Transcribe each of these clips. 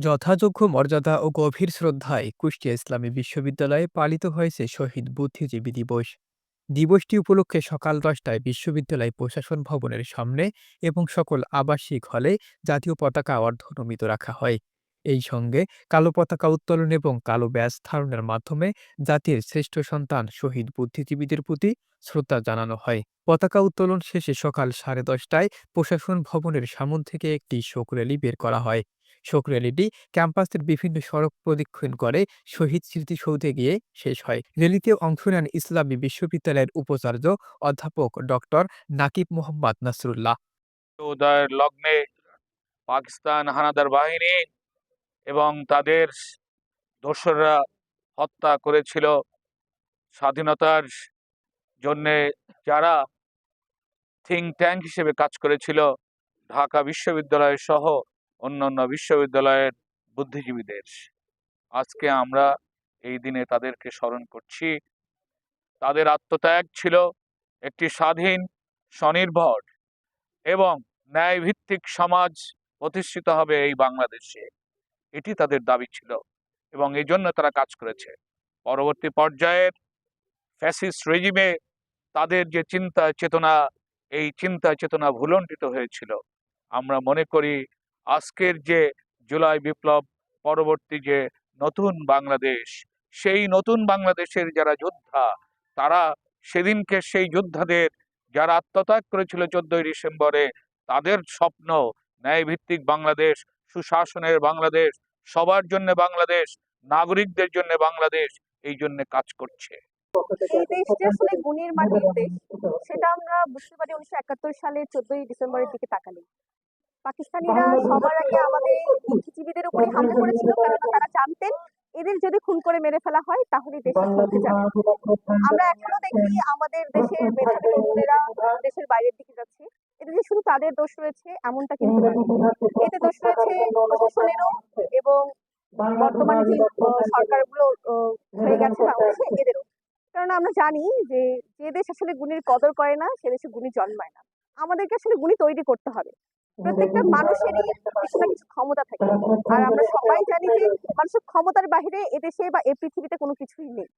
যথাযোগ্য মর্যাদা ও গভীর শ্রদ্ধায় কুষ্টিয়া ইসলামী বিশ্ববিদ্যালয়ে পালিত হয়েছে শহীদ বুদ্ধিজীবী দিবস। দিবসটি উপলক্ষে সকাল ১০টায় বিশ্ববিদ্যালয় প্রশাসন ভবনের সামনে এবং সকল আবাসিক হলে জাতীয় পতাকা অর্ধনমিত রাখা হয়। এই সঙ্গে কালো পতাকা উত্তোলন এবং কালো ব্যাজ ধারণের মাধ্যমে জাতির শ্রেষ্ঠ সন্তান শহীদ বুদ্ধিজীবীদের প্রতি শ্রদ্ধা জানানো হয়। পতাকা উত্তোলন শেষে সকাল ১০:৩০টায় প্রশাসন ভবনের সামনে থেকে একটি শোক র্যালি বের করা হয়। শোক র্যালিটি ক্যাম্পাসের বিভিন্ন সড়ক প্রদক্ষিণ করে শহীদ স্মৃতিসৌধে গিয়ে শেষ হয়। র্যালিতে অংশ নেন ইসলামী বিশ্ববিদ্যালয়ের উপাচার্য অধ্যাপক ডক্টর নাকিব মোহাম্মদ নাসরুল্লাহ। উদয়ের লগ্নে পাকিস্তান হানাদার বাহিনী এবং তাদের দোসররা হত্যা করেছিল স্বাধীনতার জন্যে যারা থিঙ্ক ট্যাঙ্ক হিসেবে কাজ করেছিল ঢাকা বিশ্ববিদ্যালয় সহ অন্যান্য বিশ্ববিদ্যালয়ের বুদ্ধিজীবীদের। আজকে আমরা এই দিনে তাদেরকে স্মরণ করছি। তাদের আত্মত্যাগ ছিল একটি স্বাধীন, স্বনির্ভর এবং ন্যায়ভিত্তিক সমাজ প্রতিষ্ঠিত হবে এই বাংলাদেশে। এটি তাদের দাবি ছিল এবং এই জন্য তারা কাজ করেছে। পরবর্তী পর্যায়ের ফ্যাসিস্ট রেজিমে তাদের যে চিন্তা চেতনা, এই চিন্তা চেতনা ভুলণ্ঠিত হয়েছিল। আমরা মনে করি আজকের যে জুলাই বিপ্লব পরবর্তী যে নতুন বাংলাদেশ, সেই নতুন বাংলাদেশের যারা যোদ্ধা, তারা সেদিনকে সেই যোদ্ধাদের যারা আত্মত্যাগ করেছিল 14ই ডিসেম্বরে, তাদের স্বপ্ন ন্যায়ভিত্তিক বাংলাদেশ, সুশাসনের বাংলাদেশ, সবার জন্য বাংলাদেশ, নাগরিকদের জন্য বাংলাদেশ, এই জন্য কাজ করছে। এই দেশ যে আসলে গুণের মাটির দেশ, সেটা আমরা বুঝতে পারি 1971 সালের 14ই ডিসেম্বরের দিকে তাকালে। পাকিস্তানিরা সবার আগে আমাদের বুদ্ধিজীবীদের উপরে হামলা করেছিল, কারণ তারা জানতেন এদের যদি খুন করে মেরে ফেলা হয় তাহলে দেশে চলতে যাবে। আমরা এখনো দেখি আমাদের দেশের মেধাবী তরুণেরা দেশের বাইরের দিকে যাচ্ছে। এতে যে শুধু তাদের দোষ রয়েছে এমনটা কিন্তু নয়। এতে দোষ রয়েছে প্রশাসনেরও এবং বর্তমানে যে সরকারগুলো হয়ে গেছে বাংলাদেশে এদেরও। কারণ আমরা জানি যে যে দেশ আসলে গুণের কদর করে না সে দেশে গুণী জন্মায় না। আমাদেরকে আসলে গুণী তৈরি করতে হবে। প্রত্যেকটা মানুষেরই কিছু না কিছু ক্ষমতা থাকে, আর আমরা সবাই জানি যে মানুষের ক্ষমতার বাইরে এদেশে বা এই পৃথিবীতে কোনো কিছুই নেই।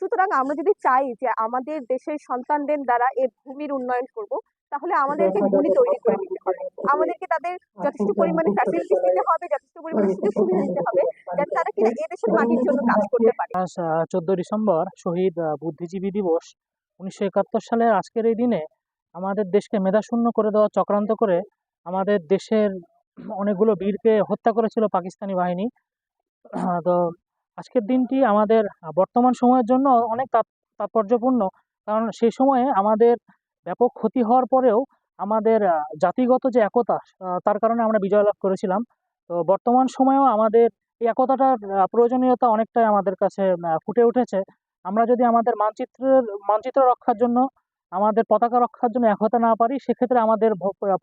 সুতরাং আমরা যদি চাই যে আমাদের দেশের সন্তানদের দ্বারা এই ভূমির উন্নয়ন করব, তাহলে আমাদেরকে গুণী তৈরি করে নিতে হবে। আমাদেরকে তাদের যথেষ্ট পরিমাণে ফ্যাসিলিটিস দিতে হবে, যথেষ্ট পরিমাণে সুযোগ সুবিধা দিতে হবে, যাতে তারা কিনা এদেশের মাটির জন্য কাজ করতে পারে। আজ 14 ডিসেম্বর শহীদ বুদ্ধিজীবী দিবস। 1971 সালের আজকের এই দিনে আমাদের দেশকে মেধাশূন্য করে দেওয়া চক্রান্ত করে আমাদের দেশের অনেকগুলো বীরকে হত্যা করেছিল পাকিস্তানি বাহিনী। তো আজকের দিনটি আমাদের বর্তমান সময়ের জন্য অনেক তাৎপর্যপূর্ণ, কারণ সেই সময়ে আমাদের ব্যাপক ক্ষতি হওয়ার পরেও আমাদের জাতিগত যে একতা, তার কারণে আমরা বিজয় লাভ করেছিলাম। তো বর্তমান সময়েও আমাদের এই একতাটার প্রয়োজনীয়তা অনেকটাই আমাদের কাছে ফুটে উঠেছে। আমরা যদি আমাদের মানচিত্র রক্ষার জন্য, আমাদের পতাকা রক্ষার জন্য এক হতে না পারি, সেক্ষেত্রে আমাদের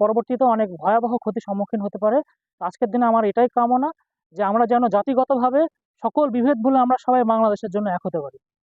পরবর্তীতে অনেক ভয়াবহ ক্ষতির সম্মুখীন হতে পারে। আজকের দিনে আমার এটাই কামনা যে আমরা যেন জাতিগতভাবে সকল বিভেদ ভুলে আমরা সবাই বাংলাদেশের জন্য এক হতে পারি।